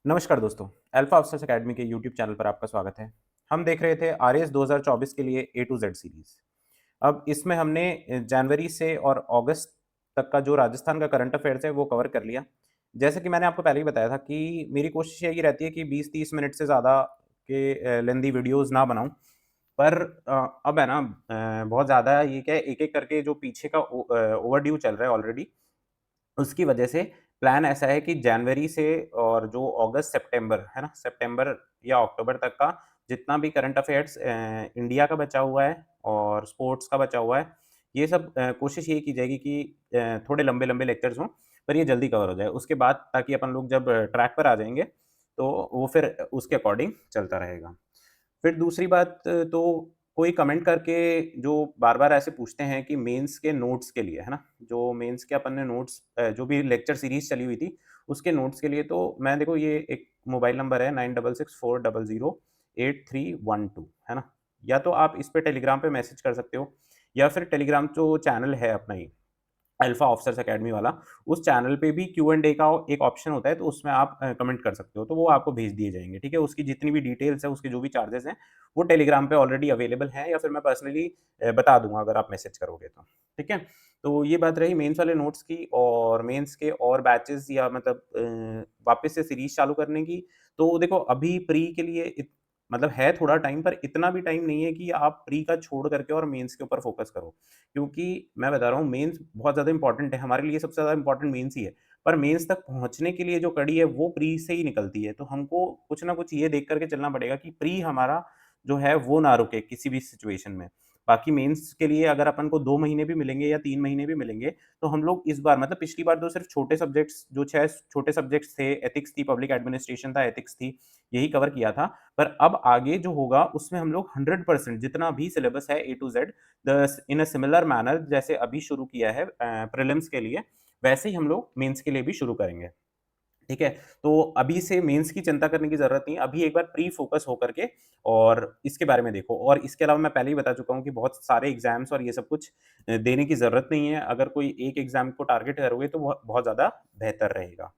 नमस्कार दोस्तों, alpha officers academy के यूट्यूब चैनल पर आपका स्वागत है। हम देख रहे थे आरएएस 2024 के लिए ए टू जेड सीरीज़। अब इसमें हमने जनवरी से और अगस्त तक का जो राजस्थान का करंट अफेयर्स है वो कवर कर लिया। जैसे कि मैंने आपको पहले ही बताया था कि मेरी कोशिश यही रहती है कि 20-30 मिनट से ज़्यादा के लेंथी वीडियोज़ ना बनाऊँ। पर अब है ना बहुत ज़्यादा ये क्या है एक-एक करके जो पीछे का ओवरड्यू चल रहा है ऑलरेडी, उसकी वजह से प्लान ऐसा है कि जनवरी से और जो अगस्त, सितंबर, है ना? सितंबर या अक्टूबर तक का जितना भी करंट अफेयर्स इंडिया का बचा हुआ है और स्पोर्ट्स का बचा हुआ है, ये सब कोशिश यही की जाएगी कि थोड़े लंबे-लंबे लेक्चर्स हों, पर ये जल्दी कवर हो जाए। उसके बाद ताकि अपन लोग जब ट्रैक पर आ जाएँगे, तो वो फिर उसके अकॉर्डिंग चलता रहेगा। फिर दूसरी बात तो कोई कमेंट करके जो बार-बार ऐसे पूछते हैं कि मेंस के नोट्स के लिए, है ना? जो मेंस के अपन ने नोट्स जो भी लेक्चर सीरीज़ चली हुई थी, उसके नोट्स के लिए तो मैं देखो ये एक मोबाइल नंबर है 9664008312 है ना? या तो आप इस पे टेलीग्राम पे मैसेज कर सकते हो या फिर टेलीग्राम जो चैनल है अपना ही अल्फा ऑफिसर्स अकेडमी वाला, उस चैनल पे भी क्यू एंड ए का एक ऑप्शन होता है, तो उसमें आप कमेंट कर सकते हो, तो वो आपको भेज दिए जाएँगे, ठीक है? उसकी जितनी भी डिटेल्स है, उसके जो भी चार्जेज़ हैं, वो टेलीग्राम पे ऑलरेडी अवेलेबल हैं या फिर मैं पर्सनली बता दूँगा अगर आप मैसेज करोगे तो, ठीक है? तो ये बात रही मेंस वाले नोट्स की और मेंस के और बैचेज़ या मतलब वापस से सीरीज़ चालू करने की। तो देखो अभी प्री के लिए मतलब है थोड़ा टाइम पर इतना भी टाइम नहीं है कि आप प्री का छोड़ करके और मेंस के ऊपर फ़ोकस करो। क्योंकि मैं बता रहा हूँ मेंस बहुत ज़्यादा इम्पोर्टेंट है, हमारे लिए सबसे ज़्यादा इम्पोर्टेंट मेंस ही है। पर मेंस तक पहुँचने के लिए जो कड़ी है वो प्री से ही निकलती है। तो हमको कुछ न कुछ ये देख कर के चलना पड़ेगा कि प्री हमारा जो है वो ना रुके किसी भी सिचुएशन में। बाकी मेंस के लिए अगर अपन को 2 महीने भी मिलेंगे या 3 महीने भी मिलेंगे, तो हम लोग इस बार मतलब पिछली बार तो सिर्फ़ छोटे सब्जेक्ट्स जो 6 छोटे सब्जेक्ट्स थे, एथिक्स थी, पब्लिक एडमिनिस्ट्रेशन था, एथिक्स थी, यही कवर किया था। पर अब आगे जो होगा उसमें हम लोग 100% जितना भी सिलेबस है A to Z in a similar manner जैसे अभी शुरू किया है प्रीलिम्स के लिए, वैसे ही हम लोग मेंस के लिए भी शुरू करेंगे। ठीक है? तो अभी से मेंस की चिंता करने की ज़रूरत नहीं है, अभी एक बार प्री फ़ोकस हो करके और इसके बारे में देखो और इसके अलावा मैं पहले ही बता चुका हूँ कि बहुत सारे एग्ज़ाम्स और ये सब कुछ देने की ज़रूरत नहीं है। अगर कोई एक एग्ज़ाम को टारगेट करोगे तो बहुत बहुत ज़्यादा बेहतर रहेगा।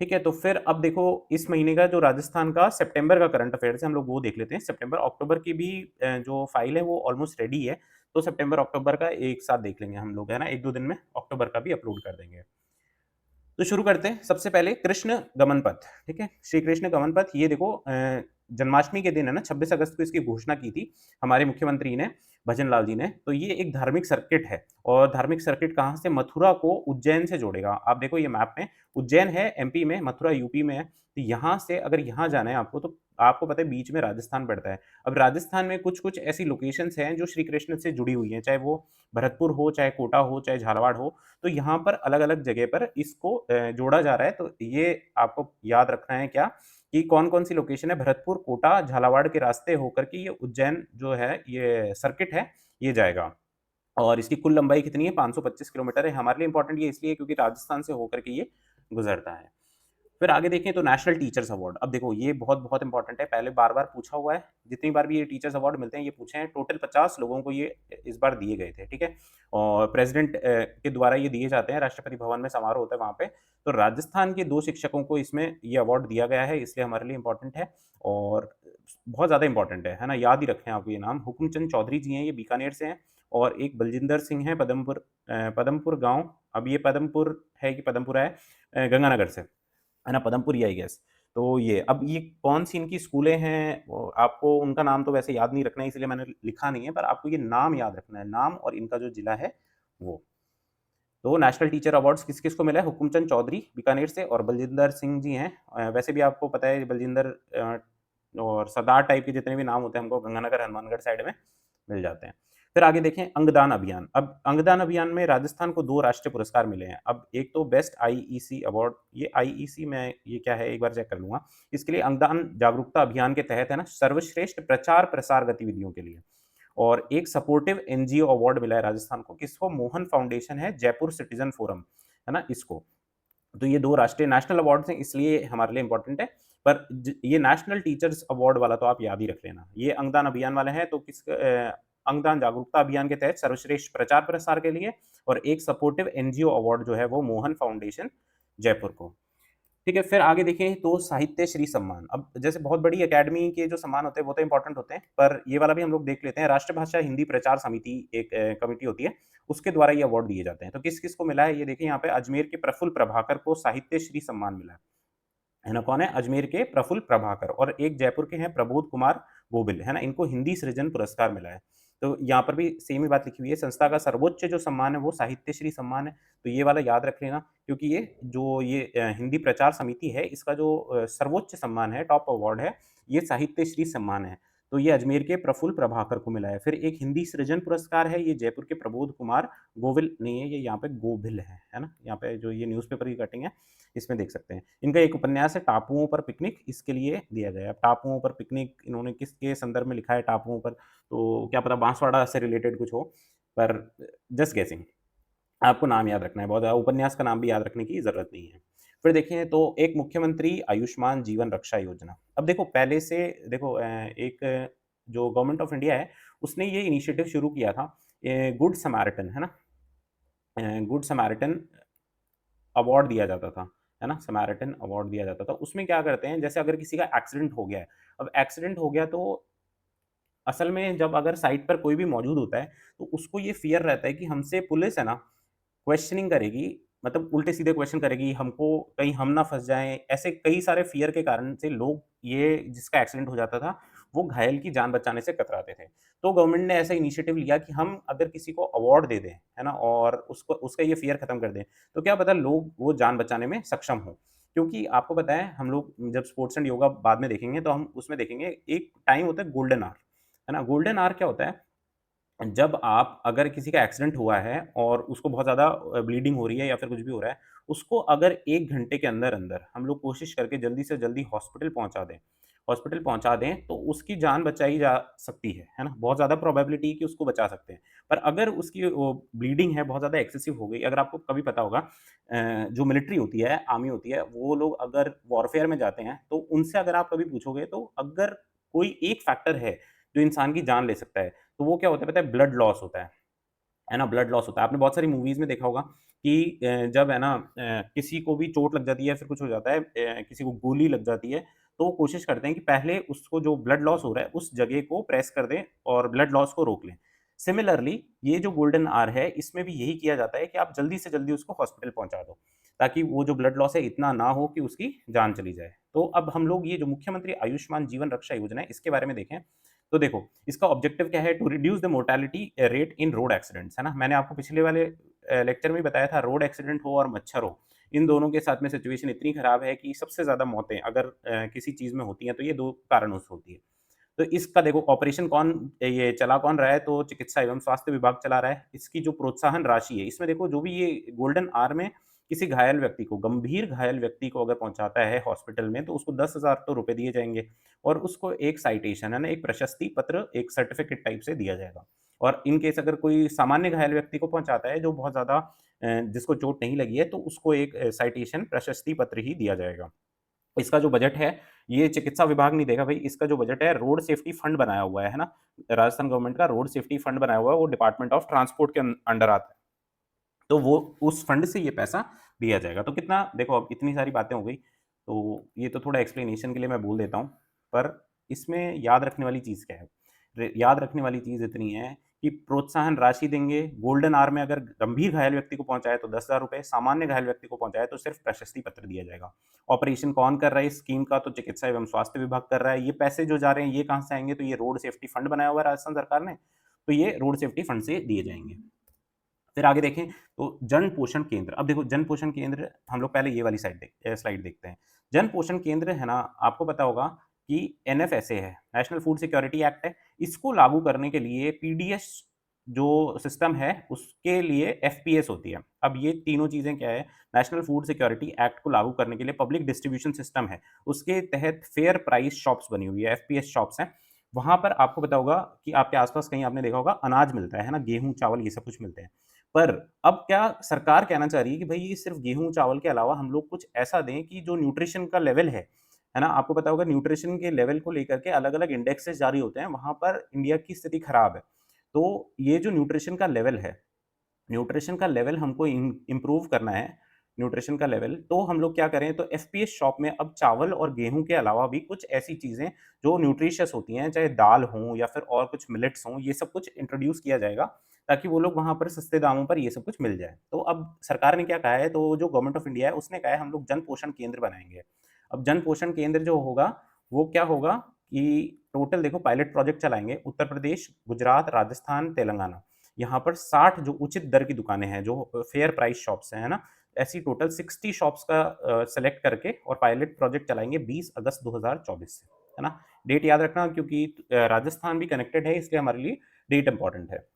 ठीक है, तो फिर अब देखो इस महीने का जो राजस्थान का सितंबर का करंट अफेयर्स है, हम लोग वो देख लेते हैं। सितंबर, अक्टूबर की भी जो फ़ाइल है वो ऑलमोस्ट रेडी है, तो सितंबर, अक्टूबर का एक साथ देख लेंगे हम लोग, है ना? 1-2 दिन में अक्टूबर का भी अपलोड कर देंगे। तो शुरू करते हैं। सबसे पहले कृष्ण गमन पथ, ठीक है? श्री कृष्ण गमन पथ ये देखो जन्माष्टमी के दिन है ना 26 अगस्त को इसकी घोषणा की थी हमारे मुख्यमंत्री ने, भजन लाल जी ने। तो ये एक धार्मिक सर्किट है और धार्मिक सर्किट कहाँ से मथुरा को उज्जैन से जोड़ेगा। आप देखो ये मैप में उज्जैन है एमपी में, मथुरा यूपी में है। तो यहाँ से अगर यहाँ जाना है आपको तो आपको पता है बीच में राजस्थान पड़ता है। अब राजस्थान में कुछ-कुछ ऐसी लोकेशंस हैं जो श्री कृष्ण से जुड़ी हुई हैं, चाहे वो भरतपुर हो, चाहे कोटा हो, चाहे झालावाड़ हो। तो यहाँ पर अलग-अलग जगह पर इसको जोड़ा जा रहा है, तो ये आपको याद रखना है क्या कि कौन-कौन सी लोकेशन है भरतपुर, कोटा, झालावाड़ के रास्ते होकर के ये उज्जैन जो है, ये सर्किट है, ये जाएगा। और इसकी कुल लंबाई कितनी है? 525 किलोमीटर है। हमारे लिए इम्पोर्टेंट ये इसलिए क्योंकि राजस्थान से होकर के ये गुज़रता है। फिर आगे देखें तो नेशनल टीचर्स अवार्ड। अब देखो ये बहुत-बहुत इम्पोर्टेंट है, पहले बार-बार पूछा हुआ है, जितनी बार भी ये टीचर्स अवार्ड मिलते हैं, ये पूछे हैं, टोटल 50 लोगों को ये इस बार दिए गए थे, ठीक है? और प्रेज़िडेंट के द्वारा ये दिए जाते हैं, राष्ट्रपति भवन में समारोह होता है वहाँ पे। तो राजस्थान के 2 शिक्षकों को इसमें ये अवार्ड दिया गया है, इसलिए हमारे लिए इम्पोर्टेंट है और बहुत ज़्यादा इम्पोर्टेंट है ना? याद ही रखें आप ये नाम। हुकुमचंद चौधरी जी हैं, ये बीकानेर से हैं और एक बलजिंदर सिंह हैं पदमपुर गाँव, अब ये पदमपुर है कि पदमपुरा है गंगानगर से। है ना? पदमपुर ही आई गेस। तो ये अब ये कौन-सी इनकी स्कूलें हैं आपको उनका नाम तो वैसे याद नहीं रखना है इसलिए मैंने लिखा नहीं है, पर आपको ये नाम याद रखना है, नाम और इनका जो जिला है वो। तो नेशनल टीचर अवार्ड्स किस-किस को मिला है? हुकुमचंद चौधरी बीकानेर से और बलजिंदर सिंह जी हैं। वैसे भी आपको पता है बलजिंदर और सरदार टाइप के जितने भी नाम होते हैं हमको गंगानगर, हनुमानगढ़ साइड में मिल जाते हैं। फिर आगे देखें अंगदान अभियान। अब अंगदान अभियान में राजस्थान को 2 राष्ट्रीय पुरस्कार मिले हैं। अब एक तो बेस्ट आईईसी अवार्ड, ये आईईसी में ये क्या है एक बार चेक कर लूँगा। इसके लिए अंगदान जागरूकता अभियान के तहत है ना सर्वश्रेष्ठ प्रचार-प्रसार गतिविधियों के लिए। और एक सपोर्टिव एनजीओ अवार्ड मिला है राजस्थान को, किसको? मोहन फाउंडेशन है, जयपुर सिटीज़न फोरम, है ना? इसको। तो ये 2 राष्ट्रीय नेशनल अवार्ड्स हैं इसलिए हमारे लिए इम्पोर्टेंट है। पर ये नेशनल टीचर्स अवार्ड वाला तो आप याद ही रख लेना। ये अंगदान अभियान वाला है तो अंगदान जागरूकता अभियान के तहत सर्वश्रेष्ठ प्रचार-प्रसार के लिए और एक सपोर्टिव एनजीओ अवार्ड जो है वो मोहन फाउंडेशन जयपुर को। ठीक है, फिर आगे देखें तो साहित्य श्री सम्मान। अब जैसे बहुत बड़ी अकेडमी के जो सम्मान होते हैं वो तो इम्पोर्टेंट होते हैं, पर ये वाला भी हम लोग देख लेते हैं। राष्ट्रभाषा हिंदी प्रचार समिति एक कमिटी होती है, उसके द्वारा ये अवार्ड दिए जाते हैं। तो किस-किस को मिला है ये देखिए यहाँ पे अजमेर के प्रफुल्ल प्रभाकर को साहित्य श्री सम्मान मिला है ना? कौन है? अजमेर के प्रफुल्ल प्रभाकर और एक जयपुर के हैं प्रबोध कुमार गोविल, है ना? इनको हिंदी सृजन पुरस्कार मिला है। तो यहाँ पर भी सेम ही बात लिखी हुई है, संस्था का सर्वोच्च जो सम्मान है वो साहित्य श्री सम्मान है। तो ये वाला याद रख लेना क्योंकि ये हिंदी प्रचार समिति है, इसका जो सर्वोच्च सम्मान है, टॉप अवार्ड है, ये साहित्य श्री सम्मान है। तो ये अजमेर के प्रफुल्ल प्रभाकर को मिला है। फिर एक हिंदी सृजन पुरस्कार है, ये जयपुर के प्रबोध कुमार गोविल नहीं है, ये यहाँ पे गोभिल है ना? यहाँ पे जो ये न्यूज़पेपर की कटिंग है, इसमें देख सकते हैं। इनका एक उपन्यास है टापुओं पर पिकनिक, इसके लिए दिया गया है। अब टापुओं पर पिकनिक इन्होंने किसके संदर्भ में लिखा है टापुओं पर, तो क्या पता बांसवाड़ा से रिलेटेड कुछ हो, पर जस्ट गेसिंग। आपको नाम याद रखना है, बहुत ज़्यादा उपन्यास का नाम भी याद रखने की ज़रूरत नहीं है। फिर देखें तो एक मुख्यमंत्री आयुष्मान जीवन रक्षा योजना। अब देखो पहले से देखो एक जो गवर्नमेंट ऑफ इंडिया है, उसने ये इनिशिएटिव शुरू किया था गुड समैरिटन, है ना? गुड समैरिटन अवार्ड दिया जाता था, है ना? समैरिटन अवार्ड दिया जाता था। उसमें क्या करते हैं, जैसे अगर किसी का एक्सीडेंट हो गया है, अब एक्सीडेंट हो गया तो असल में जब अगर साइट पर कोई भी मौजूद होता है, तो उसको ये फ़ियर रहता है कि हमसे पुलिस है ना, क्वेश्चनिंग करेगी, मतलब उल्टे-सीधे क्वेश्चन करेगी, हमको कहीं हम ना फँस जाएँ। ऐसे कई सारे फ़ियर के कारण से लोग ये जिसका एक्सीडेंट हो जाता था, वो घायल की जान बचाने से कतराते थे। तो गवर्नमेंट ने ऐसा इनिशिएटिव लिया कि हम अगर किसी को अवार्ड दे दें, है ना? और उसको उसका ये फ़ियर खत्म कर दें, तो क्या पता लोग वो जान बचाने में सक्षम हों। क्योंकि आपको पता है, हम लोग जब स्पोर्ट्स एंड योगा बाद में देखेंगे, तो हम उसमें देखेंगे एक टाइम होता है गोल्डन ऑवर, है ना? गोल्डन ऑवर क्या होता है? जब आप अगर किसी का एक्सीडेंट हुआ है और उसको बहुत ज़्यादा ब्लीडिंग हो रही है या फिर कुछ भी हो रहा है, उसको अगर 1 घंटे के अंदर-अंदर हम लोग कोशिश करके जल्दी से जल्दी हॉस्पिटल पहुँचा दें, तो उसकी जान बचाई जा सकती है ना? बहुत ज़्यादा प्रोबेबिलिटी है कि उसको बचा सकते हैं। पर अगर उसकी वो ब्लीडिंग है, बहुत ज़्यादा एक्सेसिव हो गई, अगर आपको कभी पता होगा जो मिलिट्री होती है, आर्मी होती है, वो लोग अगर वॉरफेयर में जाते हैं, तो उनसे अगर आप कभी पूछोगे, तो अगर कोई एक फैक्टर है, जो इंसान की जान ले सकता है, तो वो क्या होता है पता है? ब्लड लॉस होता है ना? ब्लड लॉस होता है। आपने बहुत सारी मूवीज़ में देखा होगा कि जब है ना किसी को भी चोट लग जाती है, फिर कुछ हो जाता है किसी को गोली लग जाती है, तो वो कोशिश करते हैं कि पहले उसको जो ब्लड लॉस हो रहा है, उस जगह को प्रेस कर दें और ब्लड लॉस को रोक लें। सिमिलरली ये जो गोल्डन आवर है, इसमें भी यही किया जाता है कि आप जल्दी से जल्दी उसको हॉस्पिटल पहुँचा दो, ताकि वो जो ब्लड लॉस है इतना ना हो कि उसकी जान चली जाए। तो अब हम लोग ये जो मुख्यमंत्री आयुष्मान जीवन रक्षा योजना है, इसके बारे में देखें, तो देखो इसका ऑब्जेक्टिव क्या है? To reduce the mortality rate in road accidents, है ना? मैंने आपको पिछले वाले लेक्चर में ही बताया था, रोड एक्सीडेंट हो और मच्छर हो, इन दोनों के साथ में सिचुएशन इतनी खराब है कि सबसे ज़्यादा मौतें अगर किसी चीज़ में होती हैं, तो ये 2 कारणों से होती है। तो इसका देखो ऑपरेशन ये चला कौन रहा है? तो चिकित्सा एवं स्वास्थ्य विभाग चला रहा है। इसकी जो प्रोत्साहन राशि है, इसमें देखो जो भी ये गोल्डन आवर में किसी घायल व्यक्ति को, गंभीर घायल व्यक्ति को अगर पहुँचाता है हॉस्पिटल में, तो उसको 10,000 तो रुपए दिए जाएँगे और उसको एक साइटेशन है ना, एक प्रशस्ति पत्र, एक सर्टिफ़िकेट टाइप से दिया जाएगा। और इन केस अगर कोई सामान्य घायल व्यक्ति को पहुँचाता है, जो बहुत ज़्यादा जिसको चोट नहीं लगी है, तो उसको एक साइटेशन प्रशस्ति पत्र ही दिया जाएगा। इसका जो बजट है, ये चिकित्सा विभाग नहीं देगा भई, इसका जो बजट है रोड सेफ्टी फंड बनाया हुआ है ना? राजस्थान गवर्नमेंट का रोड सेफ्टी फंड बनाया हुआ है, वो डिपार्टमेंट ऑफ ट्रांसपोर्ट के अंडर आता है। तो वो उस फंड से ये पैसा दिया जाएगा। तो कितना देखो अब इतनी सारी बातें हो गई, तो ये तो थोड़ा एक्सप्लेनेशन के लिए मैं बोल देता हूँ। पर इसमें याद रखने वाली चीज़ क्या है? याद रखने वाली चीज़ इतनी है कि प्रोत्साहन राशि देंगे, गोल्डन आवर में अगर गंभीर घायल व्यक्ति को पहुँचाए तो ₹10,000, सामान्य घायल व्यक्ति को पहुँचाए तो सिर्फ़ प्रशस्ति पत्र दिया जाएगा। ऑपरेशन कौन कर रहा है इस स्कीम का? तो चिकित्सा एवं स्वास्थ्य विभाग कर रहा है। ये पैसे जो जा रहे हैं, ये कहाँ से आएँगे? तो ये रोड सेफ्टी फंड बनाया हुआ है राजस्थान सरकार ने, तो ये रोड सेफ्टी फंड से दिए जाएँगे। फिर आगे देखें तो जन पोषण केंद्र। अब देखो जन पोषण केंद्र हम लोग पहले ये वाली स्लाइड देखते हैं। जन पोषण केंद्र है ना, आपको पता होगा कि एनएफएसए है, नेशनल फूड सिक्योरिटी एक्ट है। इसको लागू करने के लिए पीडीएस जो सिस्टम है, उसके लिए एफपीएस होती है। अब ये तीनों चीज़ें क्या है, नेशनल फूड सिक्योरिटी एक्ट को लागू करने के लिए पब्लिक डिस्ट्रीब्यूशन सिस्टम है। उसके तहत फेयर प्राइस शॉप्स बनी हुई है, एफपीएस शॉप्स हैं। वहाँ पर आपको पता होगा कि आपके आस-पास कहीं आपने देखा होगा अनाज मिलता है ना? गेहूँ, चावल ये सब कुछ मिलते हैं। पर अब क्या सरकार कहना चाह रही है कि भई ये सिर्फ़ गेहूँ, चावल के अलावा हम लोग कुछ ऐसा दें कि जो न्यूट्रिशन का लेवल है ना? आपको पता होगा न्यूट्रिशन के लेवल को लेकर के अलग-अलग इंडेक्सेस जारी होते हैं, वहाँ पर इंडिया की स्थिति खराब है। तो ये जो न्यूट्रिशन का लेवल है, न्यूट्रिशन का लेवल हमको इम्प्रूव करना है, न्यूट्रिशन का लेवल, तो हम लोग क्या करें, तो एफपीएस शॉप में अब चावल और गेहूँ के अलावा भी कुछ ऐसी चीज़ें जो न्यूट्रिशियस होती हैं, चाहे दाल हो या फिर और कुछ मिलेट्स हों, ये सब कुछ इंट्रोड्यूस किया जाएगा, ताकि वो लोग वहाँ पर सस्ते दामों पर ये सब कुछ मिल जाए। तो अब सरकार ने क्या कहा है, तो जो गवर्नमेंट ऑफ इंडिया है, उसने कहा है हम लोग जन पोषण केंद्र बनाएँगे। अब जन पोषण केंद्र जो होगा, वो क्या होगा कि टोटल देखो पायलट प्रोजेक्ट चलाएँगे, उत्तर प्रदेश, गुजरात, राजस्थान, तेलंगाना। यहाँ पर 60 जो उचित दर की दुकानें हैं, जो फेयर प्राइस शॉप्स हैं, है ना? ऐसी टोटल 60 शॉप्स का सेलेक्ट करके और पायलट प्रोजेक्ट चलाएँगे 20 अगस्त 2024 से, है ना? डेट याद रखना, क्योंकि राजस्थान भी कनेक्टेड है, इसलिए हमारे लिए डेट इम्पोर्टेंट है।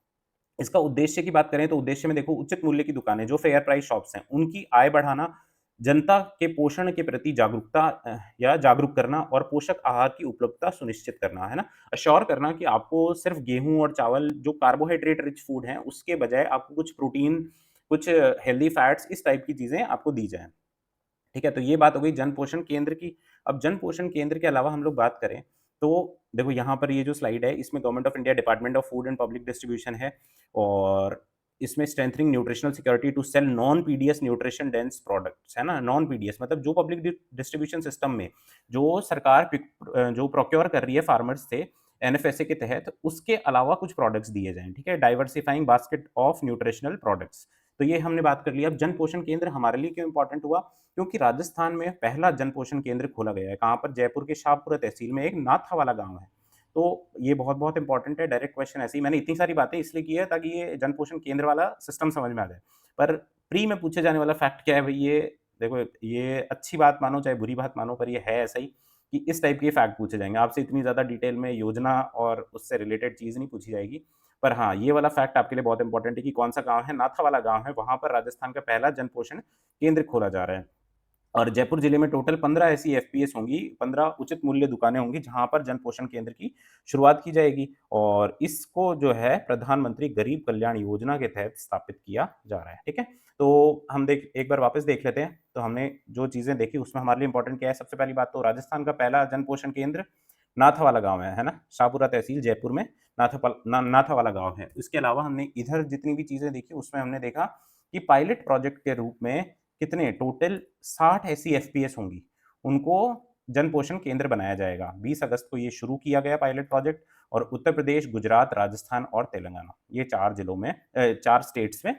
इसका उद्देश्य की बात करें, तो उद्देश्य में देखो उचित मूल्य की दुकानें, जो फेयर प्राइस शॉप्स हैं, उनकी आय बढ़ाना, जनता के पोषण के प्रति जागरूकता या जागरूक करना और पोषक आहार की उपलब्धता सुनिश्चित करना, है ना? अश्योर करना कि आपको सिर्फ़ गेहूँ और चावल जो कार्बोहाइड्रेट रिच फूड हैं, उसके बजाय आपको कुछ प्रोटीन, कुछ हेल्दी फैट्स, इस टाइप की चीज़ें आपको दी जाएँ। ठीक है? तो ये बात हो गई जन पोषण केंद्र की। अब जन पोषण केंद्र के अलावा हम लोग बात करें, तो देखो यहाँ पर ये जो स्लाइड है, इसमें government of India department of food and public distribution है, और इसमें strengthening nutritional security to sell non PDS nutrition dense products, है ना? नॉन पीडीएस मतलब जो पब्लिक डिस्ट्रीब्यूशन सिस्टम में जो सरकार जो प्रोक्योर कर रही है फार्मर्स से एनएफएसए के तहत, उसके अलावा कुछ प्रोडक्ट्स दिए जाएँ, ठीक है? Diversifying basket of nutritional products. तो ये हमने बात कर ली। अब जन पोषण केंद्र हमारे लिए क्यों इम्पोर्टेंट हुआ? क्योंकि राजस्थान में पहला जन पोषण केंद्र खोला गया है। कहाँ पर? जयपुर के शाहपुरा तहसील में एक नाथा वाला गाँव है। तो ये बहुत-बहुत इम्पोर्टेंट है, डायरेक्ट क्वेश्चन ऐसे ही मैंने इतनी सारी बातें इसलिए की है ताकि ये जन पोषण केंद्र वाला सिस्टम समझ में आ जाए। पर प्री में पूछे जाने वाला फैक्ट क्या है भई, ये देखो, ये अच्छी बात मानो चाहे बुरी बात मानो, पर ये है ऐसा ही कि इस टाइप के फैक्ट पूछे जाएँगे। आपसे इतनी ज़्यादा डिटेल में योजना और उससे रिलेटेड चीज़ नहीं पूछी जाएगी। पर हाँ, ये वाला फैक्ट आपके लिए बहुत इम्पोर्टेंट है कि कौन-सा गाँव है, नाथा वाला गाँव है, वहाँ पर राजस्थान का पहला जन पोषण केंद्र खोला जा रहा है। और जयपुर जिले में टोटल 15 ऐसी एफपीएस होंगी, 15 उचित मूल्य दुकानें होंगी, जहाँ पर जन पोषण केंद्र की शुरुआत की जाएगी, और इसको जो है प्रधानमंत्री गरीब कल्याण योजना के तहत स्थापित किया जा रहा है, ठीक है? तो हम देख एक बार वापस देख लेते हैं, तो हमने जो चीज़ें देखी उसमें हमारे लिए इम्पोर्टेंट क्या है? सबसे पहली बात तो राजस्थान का पहला जन पोषण केंद्र नाथा वाला गाँव है ना? शाहपुरा तहसील जयपुर में नाथा वाला गाँव है। इसके अलावा हमने इधर जितनी भी चीज़ें देखी उसमें हमने देखा कि पायलट प्रोजेक्ट के रूप में कितने टोटल 60 ऐसी एफपीएस होंगी, उनको जन पोषण केंद्र बनाया जाएगा। 20 अगस्त को ये शुरू किया गया पायलट प्रोजेक्ट, और उत्तर प्रदेश, गुजरात, राजस्थान और तेलंगाना, ये 4 जिलों में 4 स्टेट्स में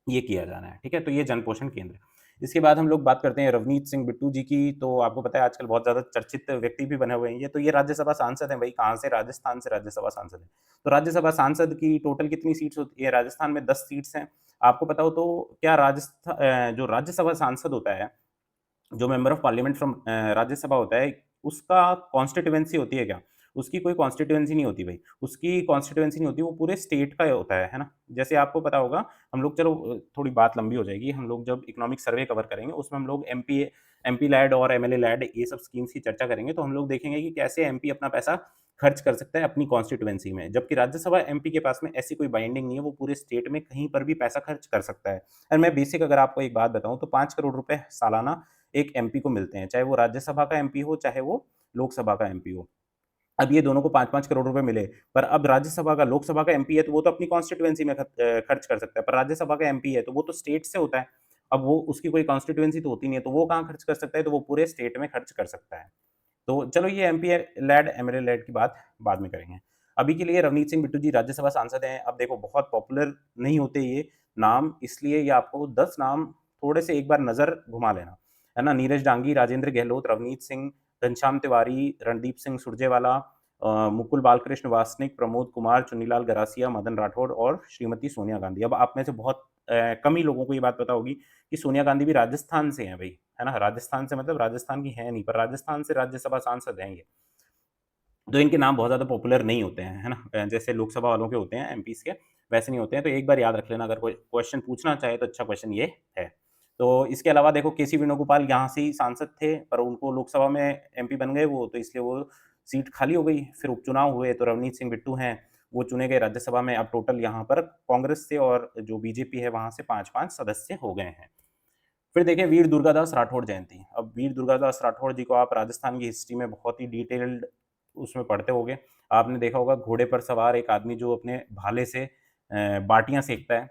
ये किया जाना है, ठीक है? तो ये जन पोषण केंद्र। इसके बाद हम लोग बात करते हैं रवनीत सिंह बिट्टू जी की, तो आपको पता है आजकल बहुत ज़्यादा चर्चित व्यक्ति भी बने हुए हैं ये, तो ये राज्यसभा सांसद हैं भई, कहाँ से? राजस्थान से राज्यसभा सांसद हैं। तो राज्यसभा सांसद की टोटल कितनी सीट्स होती है? राजस्थान में 10 सीट्स हैं। आपको पता हो तो क्या जो राज्यसभा सांसद होता है, जो member of parliament from Rajya Sabha होता है, उसका कॉन्स्टिट्यूएंसी होती है क्या? उसकी कोई कॉन्स्टिट्यूएंसी नहीं होती भई। उसकी कॉन्स्टिट्यूएंसी नहीं होती, वो पूरे स्टेट का होता है ना? जैसे आपको पता होगा, हम लोग चलो थोड़ी बात लंबी हो जाएगी, हम लोग जब इकोनॉमिक सर्वे कवर करेंगे, उसमें हम लोग एमपी लैड और एमएलए लैड ये सब स्कीम्स की चर्चा करेंगे, तो हम लोग देखेंगे कि कैसे एमपी अपना पैसा खर्च कर सकता है अपनी कॉन्स्टिट्यूएंसी में। जबकि राज्यसभा एमपी के पास में ऐसी कोई बाइंडिंग नहीं है, वो पूरे स्टेट में कहीं पर भी पैसा खर्च कर सकता है। और मैं बेसिक अगर आपको एक बात बताऊँ, तो 5 करोड़ रुपए सालाना एक एमपी को मिलते हैं, चाहे वो राज्यसभा का एमपी हो, चाहे वो लोकसभा का एमपी हो। अब ये दोनों को 5-5 करोड़ रुपए मिले, पर अब राज्यसभा का लोकसभा का एमपी है, तो वो तो अपनी कॉन्स्टिट्यूएंसी में खर्च कर सकता है, पर राज्यसभा का एमपी है, तो वो तो स्टेट से होता है। अब वो उसकी कोई कॉन्स्टिट्यूएंसी तो होती नहीं है, तो वो कहाँ खर्च कर सकता है? तो वो पूरे स्टेट में खर्च कर सकता है। तो चलो ये एमपी लैड, एमएलए लैड की बात बाद में करेंगे। अभी के लिए रवनीत सिंह बिट्टू जी राज्यसभा सांसद हैं। अब देखो बहुत पॉपुलर नहीं होते ये नाम, इसलिए ये आपको 10 नाम थोड़े से एक बार नज़र घुमा लेना, है ना? नीरज डांगी, राजेंद्र गहलोत, रवनीत सिंह, घनश्याम तिवारी, रणदीप सिंह सुरजेवाला, मुकुल बालकृष्ण वासनिक, प्रमोद कुमार, चुन्नीलाल गरासिया, मदन राठौड़ और श्रीमती सोनिया गांधी। अब आप में से बहुत कम ही लोगों को ये बात पता होगी कि सोनिया गांधी भी राजस्थान से हैं भई, है ना? राजस्थान से मतलब राजस्थान की हैं नहीं, पर राजस्थान से राज्यसभा सांसद हैं ये। तो इनके नाम बहुत ज़्यादा पॉपुलर नहीं होते हैं, है ना? जैसे लोकसभा वालों के होते हैं, एमपीज़ के, वैसे नहीं होते हैं। तो एक बार याद रख लेना, अगर कोई क्वेश्चन पूछना चाहे तो अच्छा क्वेश्चन ये है। तो इसके अलावा देखो केसी वेणुगोपाल यहाँ से ही सांसद थे, पर उनको लोकसभा में एमपी बन गए वो, तो इसलिए वो सीट खाली हो गई। फिर उपचुनाव हुए, तो रवनीत सिंह बिट्टू हैं, वो चुने गए राज्यसभा में। अब टोटल यहाँ पर कांग्रेस से और जो बीजेपी है वहाँ से 5-5 सदस्य हो गए हैं। फिर देखें वीर दुर्गादास राठौड़ जयंती। अब वीर दुर्गादास राठौड़ जी को आप राजस्थान की हिस्ट्री में बहुत ही डिटेल्ड उसमें पढ़ते होंगे। आपने देखा होगा घोड़े पर सवार एक आदमी जो अपने भाले से बाटियाँ सेकता है,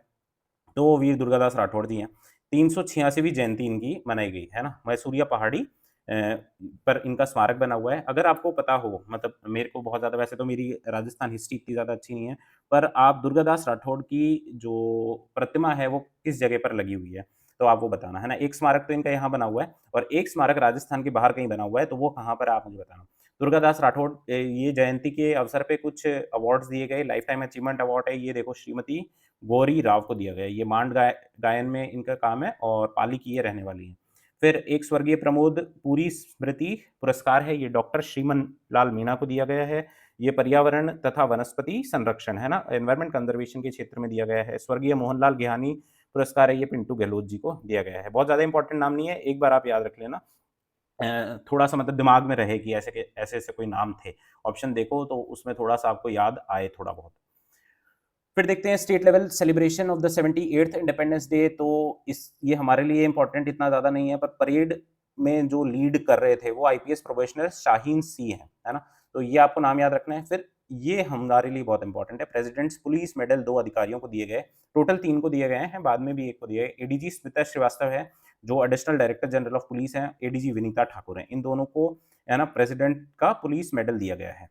तो वो वीर दुर्गादास राठौड़ जी हैं। 386वीं जयंती इनकी मनाई गई, है ना? मैसूरिया पहाड़ी पर इनका स्मारक बना हुआ है। अगर आपको पता हो, मतलब मेरे को बहुत ज़्यादा, वैसे तो मेरी राजस्थान हिस्ट्री इतनी ज़्यादा अच्छी नहीं है, पर आप दुर्गादास राठौड़ की जो प्रतिमा है वो किस जगह पर लगी हुई है, तो आप वो बताना, है ना? एक स्मारक तो इनका यहाँ बना हुआ है और एक स्मारक राजस्थान के बाहर कहीं बना हुआ है, तो वो कहाँ पर है आप मुझे बताना। दुर्गादास राठौड़ ये जयंती के अवसर पे कुछ अवार्ड्स दिए गए, लाइफ टाइम अचीवमेंट अवार्ड है, ये देखो श्रीमती गौरी राव को दिया गया है। ये मांड गायन में इनका काम है और पाली की ये रहने वाली हैं। फिर एक स्वर्गीय प्रमोद पुरी स्मृति पुरस्कार है, ये डॉक्टर श्रीमन लाल मीणा को दिया गया है। ये पर्यावरण तथा वनस्पति संरक्षण, है ना, एनवायरमेंट कंजर्वेशन के क्षेत्र में दिया गया है। स्वर्गीय मोहनलाल गेहानी पुरस्कार है, ये पिंटू गहलोत जी को दिया गया है। बहुत ज़्यादा इंपॉर्टेंट नाम नहीं है, एक बार आप याद रख लेना। थोड़ा-सा मतलब दिमाग में रहे कि ऐसे-ऐसे कोई नाम थे। ऑप्शन देखो तो उसमें थोड़ा-सा आपको याद आए थोड़ा बहुत। फिर देखते हैं state level celebration of the 78th independence day. तो इस ये हमारे लिए इम्पोर्टेंट इतना ज़्यादा नहीं है, पर परेड में जो लीड कर रहे थे वो आईपीएस प्रोबेशनर शाहीन सी हैं, है ना? तो ये आपको नाम याद रखना है। फिर ये हमारे लिए बहुत इंपॉर्टेंट है, प्रेसिडेंट्स पुलिस मेडल 2 अधिकारियों को दिए गए, टोटल 3 को दिए गए हैं, बाद में भी 1 को दिए गए। एडीजी स्मिता श्रीवास्तव है, जो additional director general of police हैं, एडीजी विनीता ठाकुर हैं। इन दोनों को, है ना, प्रेसिडेंट का पुलिस मेडल दिया गया है।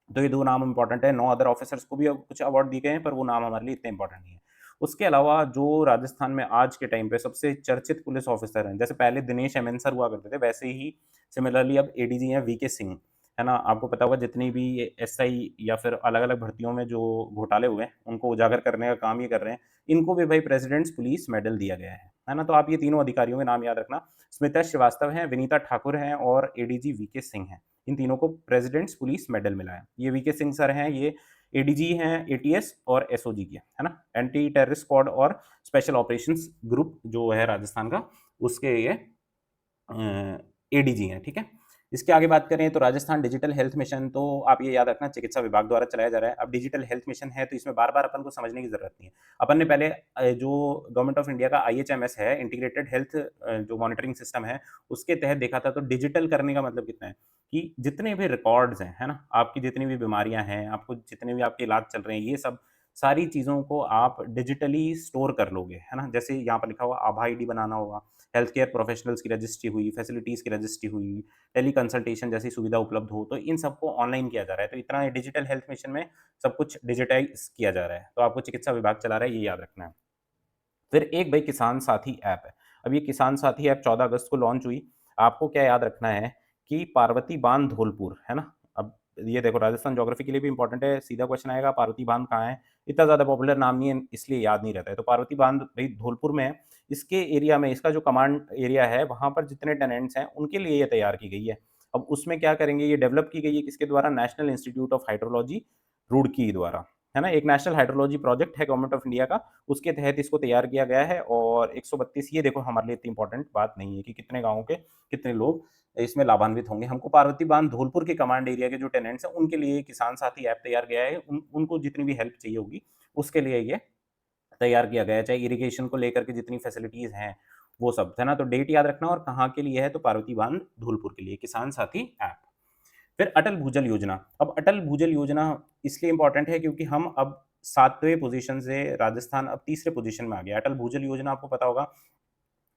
तो ये 2 नाम इम्पोर्टेंट है, 9 अदर ऑफिसर्स को भी अब कुछ अवार्ड दिए गए हैं, पर वो नाम हमारे लिए इतने इम्पोर्टेंट नहीं है। उसके अलावा जो राजस्थान में आज के टाइम पे सबसे चर्चित पुलिस ऑफिसर हैं, जैसे पहले दिनेश एमएन सर हुआ करते थे, वैसे ही सिमिलरली अब एडीजी हैं वीके सिंह, है ना? आपको पता होगा जितनी भी एसआई या फिर अलग-अलग भर्तियों में जो घोटाले हुए हैं, उनको उजागर करने का काम ये कर रहे हैं। इनको भी भाई प्रेसिडेंट्स पुलिस मेडल दिया गया है ना? तो आप ये तीनों अधिकारियों के नाम याद रखना। स्मिता श्रीवास्तव हैं, विनीता ठाकुर हैं और एडीजी वीके सिंह हैं। इन तीनों को प्रेसिडेंट्स पुलिस मेडल मिला है। ये वीके सिंह सर हैं, ये एडीजी हैं एटीएस और एसओजी के, है ना? एंटी टेररिस्ट स्क्वाड और स्पेशल ऑपरेशंस ग्रुप जो है राजस्थान का, उसके ये एडीजी हैं, ठीक है? इसके आगे बात करें तो राजस्थान डिजिटल हेल्थ मिशन, तो आप ये याद रखना चिकित्सा विभाग द्वारा चलाया जा रहा है। अब डिजिटल हेल्थ मिशन है तो इसमें बार-बार अपन को समझने की ज़रूरत नहीं है। अपन ने पहले जो गवर्नमेंट ऑफ इंडिया का आईएचएमएस है, इंटीग्रेटेड हेल्थ जो मॉनिटरिंग सिस्टम है, उसके तहत देखा था। तो डिजिटल करने का मतलब कितना है कि जितने भी रिकॉर्ड्स हैं, है ना? आपकी जितनी भी बीमारियाँ हैं, आपको जितने भी आपके इलाज चल रहे हैं, ये सब सारी चीज़ों को आप डिजिटली स्टोर कर लोगे, है ना? जैसे यहाँ पर लिखा हुआ आभा आईडी बनाना होगा, हेल्थ केयर प्रोफेशनल्स की रजिस्ट्री हुई, फैसिलिटीज़ की रजिस्ट्री हुई, टेली कंसल्टेशन जैसी सुविधा उपलब्ध हो, तो इन सबको ऑनलाइन किया जा रहा है। तो इतना डिजिटल हेल्थ मिशन में सब कुछ डिजिटाइज़ किया जा रहा है। तो आपको चिकित्सा विभाग चला रहा है, ये याद रखना है। फिर एक भाई किसान साथी ऐप है। अब ये किसान साथी ऐप 14 अगस्त को लॉन्च हुई। आपको क्या याद रखना है कि पार्वती बांध धौलपुर, है ना? अब ये देखो राजस्थान ज्योग्राफी के लिए भी इम्पोर्टेंट है, सीधा क्वेश्चन आएगा पार्वती बांध कहाँ है? इतना ज़्यादा पॉपुलर नाम नहीं है इसलिए याद नहीं रहता है। तो पार्वती बांध भई धौलपुर में है। इसके एरिया में इसका जो कमांड एरिया है, वहाँ पर जितने टेनेंट्स हैं, उनके लिए ये तैयार की गई है। अब उसमें क्या करेंगे, ये डेवलप की गई है किसके द्वारा? National institute of hydrology Roorkee द्वारा, है ना? एक नेशनल हाइड्रोलॉजी प्रोजेक्ट है गवर्नमेंट ऑफ इंडिया का, उसके तहत इसको तैयार किया गया है। और 132, ये देखो हमारे लिए इतनी इंपॉर्टेंट बात नहीं है कि कितने गाँवों के कितने लोग इसमें लाभान्वित होंगे। हमको पार्वती बांध धौलपुर के कमांड एरिया के जो टेनेंट्स हैं, उनके लिए किसान साथी ऐप तैयार किया है। उनको जितनी भी हेल्प चाहिए होगी, उसके लिए ये तैयार किया गया है, चाहे इरिगेशन को लेकर के जितनी फैसिलिटीज़ हैं, वो सब, है ना? तो डेट याद रखना और कहाँ के लिए है, तो पार्वती बांध धौलपुर के लिए, किसान साथी ऐप। फिर अटल भूजल योजना। अब अटल भूजल योजना इसलिए इम्पोर्टेंट है क्योंकि हम अब 7वें पोज़ीशन से राजस्थान अब तीसरे पोज़ीशन में आ गया। अटल भूजल योजना आपको पता होगा,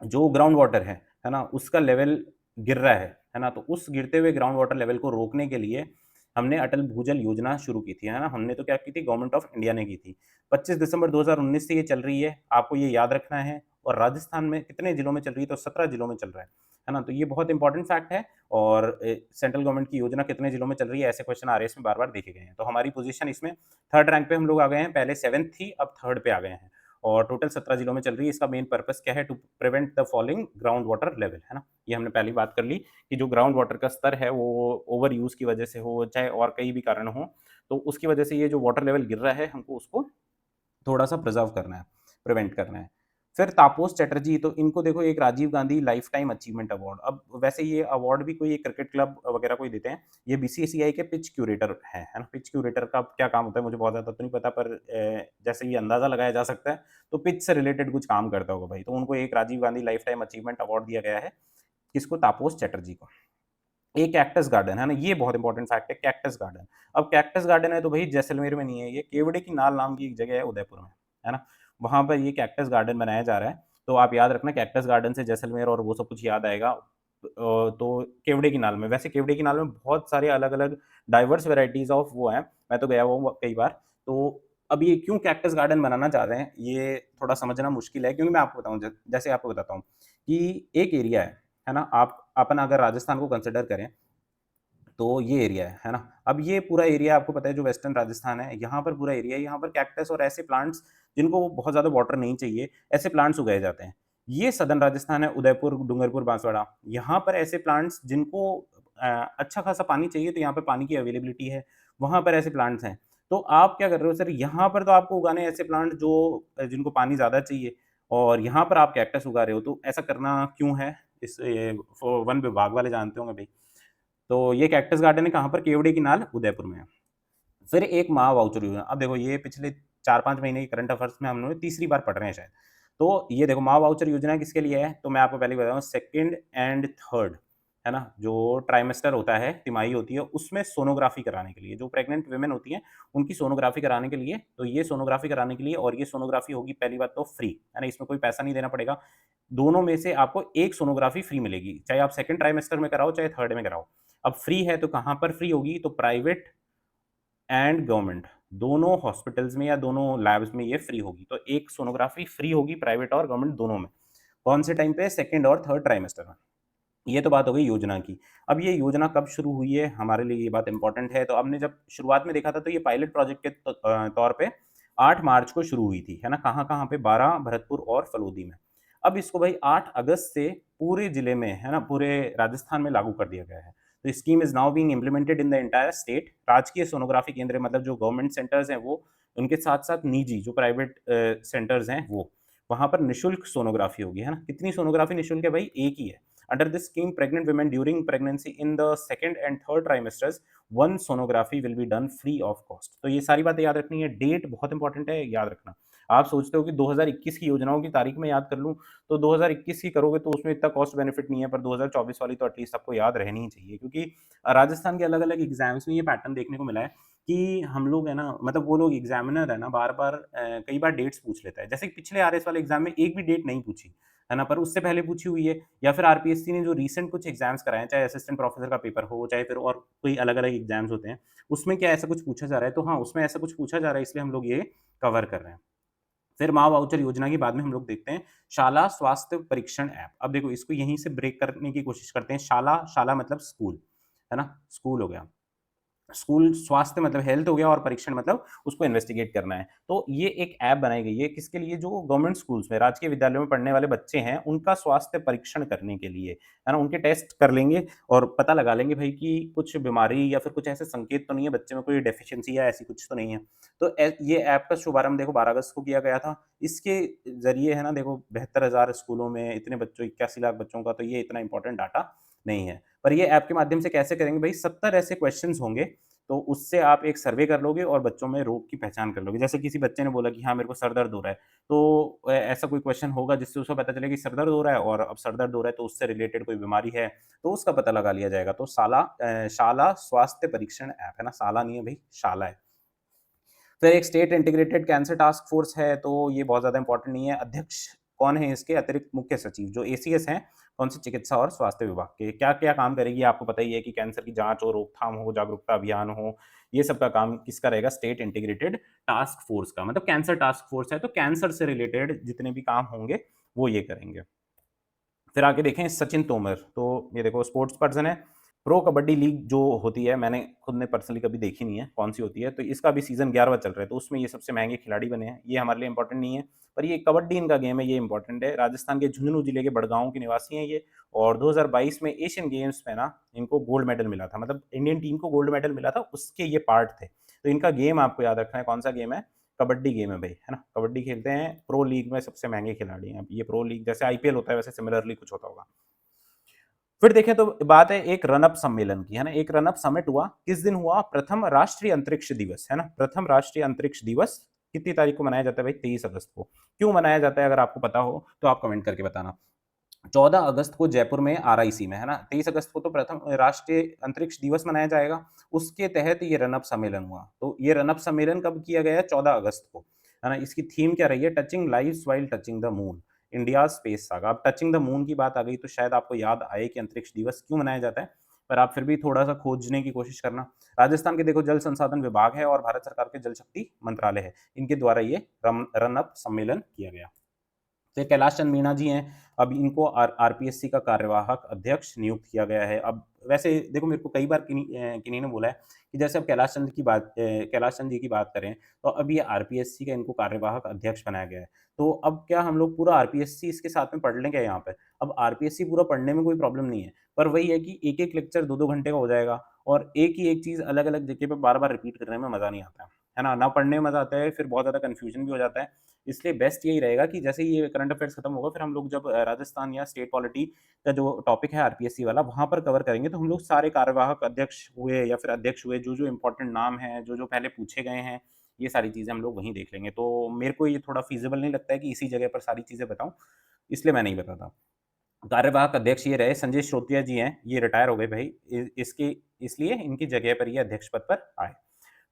जो ग्राउंड वाटर है ना? उसका लेवल गिर रहा है ना? तो उस गिरते हुए ग्राउंड वाटर लेवल को रोकने के लिए हमने अटल भूजल योजना शुरू की थी, है ना? हमने तो क्या की थी, गवर्नमेंट ऑफ इंडिया ने की थी। 25 दिसंबर 2019 से ये चल रही है, आपको ये याद रखना है। और राजस्थान में कितने जिलों में चल रही है, तो 17 जिलों में चल रहा है ना? तो ये बहुत इंपॉर्टेंट फैक्ट है। और सेंट्रल गवर्नमेंट की योजना कितने जिलों में चल रही है, ऐसे क्वेश्चन आ रहे हैं इसमें बार-बार देखे गए हैं। तो हमारी पोज़ीशन इसमें 3rd रैंक पे हम लोग आ गए हैं, पहले 7th थी, अब 3rd पे आ गए हैं। और टोटल 17 जिलों में चल रही है। इसका मेन पर्पस क्या है? To prevent the falling ground water level, है ना? ये हमने पहले ही बात कर ली कि जो ग्राउंड वाटर का स्तर है वो ओवर यूज़ की वजह से हो, चाहे और कई भी कारण हो, तो उसकी वजह से ये जो वाटर लेवल गिर रहा है, हमको उसको थोड़ा-सा प्रिज़र्व करना है, प्रिवेंट करना है। फिर तापस चैटर्जी, तो इनको देखो एक Rajiv Gandhi life time achievement award. अब वैसे ये अवार्ड भी कोई एक क्रिकेट क्लब वगैरह को ही देते हैं। ये बीसीसीआई के पिच क्यूरेटर हैं, है ना? पिच क्यूरेटर का क्या काम होता है मुझे बहुत ज़्यादा तो नहीं पता, पर जैसे ये अंदाज़ा लगाया जा सकता है, तो पिच से रिलेटेड कुछ काम करता होगा भाई। तो उनको एक Rajiv Gandhi life time achievement award दिया गया है। किसको? तापस चैटर्जी को। एक कैक्टस गार्डन है ना, ये बहुत इंपॉर्टेंट फैक्ट है, कैक्टस गार्डन। अब कैक्टस गार्डन है तो भाई जैसलमेर में नहीं है, ये केवड़े की नाल नाम की एक जगह है उदयपुर में, है ना? वहाँ पर ये कैक्टस गार्डन बनाया जा रहा है। तो आप याद रखना कैक्टस गार्डन से जैसलमेर और वो सब कुछ याद आएगा। तो केवड़े की नाल में, वैसे केवड़े की नाल में बहुत सारे अलग-अलग डाइवर्स वैराइटीज़ ऑफ वो हैं, मैं तो गया हुआ हूँ कई बार। तो अब ये क्यों कैक्टस गार्डन बनाना चाह रहे हैं, ये थोड़ा समझना मुश्किल है, क्योंकि मैं आपको बताऊँ जैसे आपको बताता हूँ कि एक एरिया है ना? आप अपन अगर राजस्थान को कंसिडर करें, तो ये एरिया है ना? अब ये पूरा एरिया आपको पता है जो वेस्टर्न राजस्थान है, यहाँ पर पूरा एरिया है, यहाँ पर कैक्टस और ऐसे प्लांट्स जिनको बहुत ज़्यादा वाटर नहीं चाहिए, ऐसे प्लांट्स उगाए जाते हैं। ये सदर्न राजस्थान है, उदयपुर, डूंगरपुर, बांसवाड़ा, यहाँ पर ऐसे प्लांट्स जिनको अच्छा खासा पानी चाहिए, तो यहाँ पे पानी की अवेलेबिलिटी है, वहाँ पर ऐसे प्लांट्स हैं। तो आप क्या कर रहे हो सर, यहाँ पर तो आपको उगाने हैं ऐसे प्लांट जो जिनको पानी ज़्यादा चाहिए, और यहाँ पर आप कैक्टस उगा रहे हो, तो ऐसा करना क्यों है? इस ये वन विभाग वाले जानते होंगे भई। तो ये कैक्टस गार्डन है कहाँ पर? केवड़े की नाल, उदयपुर में है। फिर एक माँ वाउचर योजना, अब देखो ये पिछले 4-5 महीने की करंट अफेयर्स में हम लोग तीसरी बार पढ़ रहे हैं शायद। तो ये देखो माँ वाउचर योजना किसके लिए है? तो मैं आपको पहले ही बता दूँ, सेकंड एंड थर्ड, है ना? जो ट्राइमेस्टर होता है, तिमाही होती है, उसमें सोनोग्राफी कराने के लिए, जो प्रेग्नेंट वुमेन होती हैं, उनकी सोनोग्राफी कराने के लिए, तो ये सोनोग्राफी कराने के लिए, और ये सोनोग्राफी होगी पहली बात तो फ्री, है ना? इसमें कोई पैसा नहीं देना पड़ेगा। दोनों में से आपको एक सोनोग्राफी फ्री मिलेगी, चाहे आप सेकंड ट्राइमेस्टर में कराओ, चाहे थर्ड में कराओ। अब फ्री है तो कहाँ पर फ्री होगी? तो प्राइवेट एंड गवर्नमेंट दोनों हॉस्पिटल्स में या दोनों लैब्स में ये फ्री होगी। तो एक सोनोग्राफी फ्री होगी प्राइवेट और गवर्नमेंट दोनों में। कौन से टाइम पे? सेकंड और थर्ड ट्राइमेस्टर में। ये तो बात हो गई योजना की। अब ये योजना कब शुरू हुई है, हमारे लिए ये बात इम्पोर्टेंट है। तो हमने जब शुरुआत में देखा था, तो ये पायलट प्रोजेक्ट के तौर पे 8 मार्च को शुरू हुई थी, है ना? कहाँ-कहाँ पे? 12, भरतपुर और फलोदी में। अब इसको भाई 8 अगस्त से पूरे जिले में, है ना, पूरे राजस्थान में लागू कर दिया गया है। तो scheme is now being implemented in the entire state. राजकीय सोनोग्राफी केंद्र मतलब जो गवर्नमेंट सेंटर्स हैं वो, उनके साथ-साथ निजी जो प्राइवेट सेंटर्स हैं वो, वहाँ पर निःशुल्क सोनोग्राफी होगी, है ना? कितनी सोनोग्राफी निःशुल्क है भाई? एक ही है। Under this scheme, pregnant women during pregnancy in the second and third trimesters, one sonography will be done free of cost. तो ये सारी बातें याद रखनी है, डेट बहुत इंपॉर्टेंट है, याद रखना। आप सोचते हो कि 2021 की योजनाओं की तारीख मैं याद कर लूँ, तो 2021 की करोगे तो उसमें इतना कॉस्ट बेनिफिट नहीं है, पर 2024 वाली तो एटलीस्ट आपको याद रहनी ही चाहिए, क्योंकि राजस्थान के अलग-अलग एग्ज़ाम्स में ये पैटर्न देखने को मिला है कि हम लोग है ना, मतलब वो लोग एग्ज़ामिनर है ना, बार-बार कई बार डेट्स पूछ लेता है। जैसे कि पिछले आरएस वाले एग्ज़ाम में एक भी डेट नहीं पूछी, है ना? पर उससे पहले पूछी हुई है, या फिर आरपीएससी ने जो रिसेंट कुछ एग्ज़ाम्स कराए हैं, चाहे असिस्टेंट प्रोफ़ेसर का पेपर हो, चाहे फिर और कोई अलग-अलग एग्ज़ाम्स होते हैं, उसमें क्या ऐसा कुछ पूछा जा रहा है? तो हाँ, उसमें ऐसा कुछ पूछा जा रहा है, इसलिए हम लोग ये कवर कर रहे हैं। फिर माँ वाउचर योजना के बाद में हम लोग देखते हैं शाला स्वास्थ्य परीक्षण ऐप। अब देखो इसको यहीं से ब्रेक करने की कोशिश करते हैं। शाला, शाला मतलब स्कूल, है ना? स्कूल हो गया। स्कूल स्वास्थ्य मतलब हेल्थ हो गया, और परीक्षण मतलब उसको इन्वेस्टिगेट करना है। तो ये एक ऐप बनाई गई है किसके लिए? जो गवर्नमेंट स्कूल्स में, राजकीय विद्यालयों में पढ़ने वाले बच्चे हैं, उनका स्वास्थ्य परीक्षण करने के लिए, है ना? उनके टेस्ट कर लेंगे और पता लगा लेंगे भई कि कुछ बीमारी या फिर कुछ ऐसे संकेत तो नहीं है, बच्चे में कोई डेफिशिएंसी या ऐसी कुछ तो नहीं है। तो ये ऐप का शुभारंभ देखो 12 अगस्त को किया गया था। इसके ज़रिए, है ना, देखो 72,000 स्कूलों में इतने बच्चों, 81 लाख बच्चों का, तो ये इतना इम्पोर्टेंट डाटा नहीं है। पर ये ऐप के माध्यम से कैसे करेंगे भई? 70 ऐसे क्वेश्चन्स होंगे, तो उससे आप एक सर्वे कर लोगे और बच्चों में रोग की पहचान कर लोगे। जैसे किसी बच्चे ने बोला कि हाँ, मेरे को सर दर्द हो रहा है, तो ऐसा कोई क्वेश्चन होगा जिससे उसको पता चले कि सर दर्द हो रहा है, और अब सर दर्द हो रहा है तो उससे रिलेटेड कोई बीमारी है, तो उसका पता लगा लिया जाएगा। तो शाला स्वास्थ्य परीक्षण ऐप, है ना? साला नहीं है भई, शाला है। फिर एक state integrated cancer task force है, तो ये बहुत ज़्यादा इंपॉर्टेंट नहीं है। अध्यक्ष कौन है इसके? अतिरिक्त मुख्य सचिव, जो एसीएस हैं, कौन से चिकित्सा और स्वास्थ्य विभाग के। क्या-क्या काम करेगी आपको पता ही है कि कैंसर की जाँच हो, रोकथाम हो, जागरूकता अभियान हो, ये सब का काम किसका रहेगा? स्टेट इंटीग्रेटेड टास्क फोर्स का। मतलब कैंसर टास्क फोर्स है, तो कैंसर से रिलेटेड जितने भी काम होंगे, वो ये करेंगे। फिर आगे देखें सचिन तोमर, तो ये देखो स्पोर्ट्स पर्सन है। प्रो कबड्डी लीग जो होती है, मैंने खुद ने पर्सनली कभी देखी नहीं है, कौन-सी होती है, तो इसका भी सीज़न 11वाँ चल रहा है, तो उसमें ये सबसे महँगे खिलाड़ी बने हैं। ये हमारे लिए इम्पोर्टेंट नहीं है, पर ये कबड्डी इनका गेम है, ये इम्पोर्टेंट है। राजस्थान के झुंझुनू जिले के बड़गाँव के निवासी हैं ये, और 2022 में एशियन गेम्स में ना इनको गोल्ड मेडल मिला था, मतलब इंडियन टीम को गोल्ड मेडल मिला था, उसके ये पार्ट थे। तो इनका गेम आपको याद रखना है, कौन-सा गेम है? कबड्डी गेम है भई, है ना? कबड्डी खेलते हैं, प्रो लीग में सबसे महँगे खिलाड़ी हैं। अब ये प्रो लीग जैसे आईपीएल होता है, वैसे सिमिलरली कुछ होता होगा। फिर देखें तो बात है एक रन अप सम्मेलन की, है ना? एक रन अप समिट हुआ, किस दिन हुआ? प्रथम राष्ट्रीय अंतरिक्ष दिवस, है ना? प्रथम राष्ट्रीय अंतरिक्ष दिवस कितनी तारीख को मनाया जाता है भाई? 23 अगस्त को। क्यों मनाया जाता है, अगर आपको पता हो तो आप कमेंट करके बताना। 14 अगस्त को जयपुर में आरआईसी में, है ना? 23 अगस्त को तो प्रथम राष्ट्रीय अंतरिक्ष दिवस मनाया जाएगा, उसके तहत ये रन अप सम्मेलन हुआ। तो ये रन अप सम्मेलन कब किया गया है? 14 अगस्त को, है ना? इसकी थीम क्या रही है? Touching lives while touching the moon. India space saga. अब टचिंग द मून की बात आ गई तो शायद आपको याद आए कि अंतरिक्ष दिवस क्यों मनाया जाता है, पर आप फिर भी थोड़ा-सा खोजने की कोशिश करना। राजस्थान के देखो जल संसाधन विभाग है और भारत सरकार के जल शक्ति मंत्रालय है। इनके द्वारा ये रन अप सम्मेलन किया गया। फिर कैलाश चंद मीणा जी हैं, अब इनको आरपीएससी का कार्यवाहक अध्यक्ष नियुक्त किया गया है। अब वैसे देखो मेरे को कई बार किन्हीं ने बोला है कि जैसे अब कैलाश चंद जी की बात करें, तो अब ये आरपीएससी का इनको कार्यवाहक अध्यक्ष बनाया गया है। तो अब क्या हम लोग पूरा आरपीएससी इसके साथ में पढ़ लें क्या यहाँ पे? अब आरपीएससी पूरा पढ़ने में कोई प्रॉब्लम नहीं है, पर वही है कि एक-एक लेक्चर 2-2 घंटे का हो जाएगा और एक ही एक चीज़ अलग-अलग जगह पे बार-बार रिपीट करने में मज़ा नहीं आता है ना? ना पढ़ने में मज़ा आता है, फिर बहुत ज़्यादा कन्फ्यूजन भी हो जाता है। इसलिए बेस्ट यही रहेगा कि जैसे ही ये करंट अफेयर्स खत्म होगा, फिर हम लोग जब राजस्थान या स्टेट पॉलिटी का जो टॉपिक है आरपीएससी वाला, वहाँ पर कवर करेंगे, तो हम लोग सारे कार्यवाहक अध्यक्ष हुए या फिर अध्यक्ष हुए, जो-जो इम्पोर्टेंट नाम हैं, जो-जो पहले पूछे गए हैं, ये सारी चीज़ें हम लोग वहीं देख लेंगे। तो मेरे को ये थोड़ा फ़ीज़िबल नहीं लगता है कि इसी जगह पर सारी चीज़ें बताऊँ, इसलिए मैं नहीं बताता। कार्यवाहक अध्यक्ष ये रहे संजय श्रोतिया जी हैं, ये रिटायर हो गए भई, इसकी इसलिए इनकी जगह पर ये अध्यक्ष पद पर आए।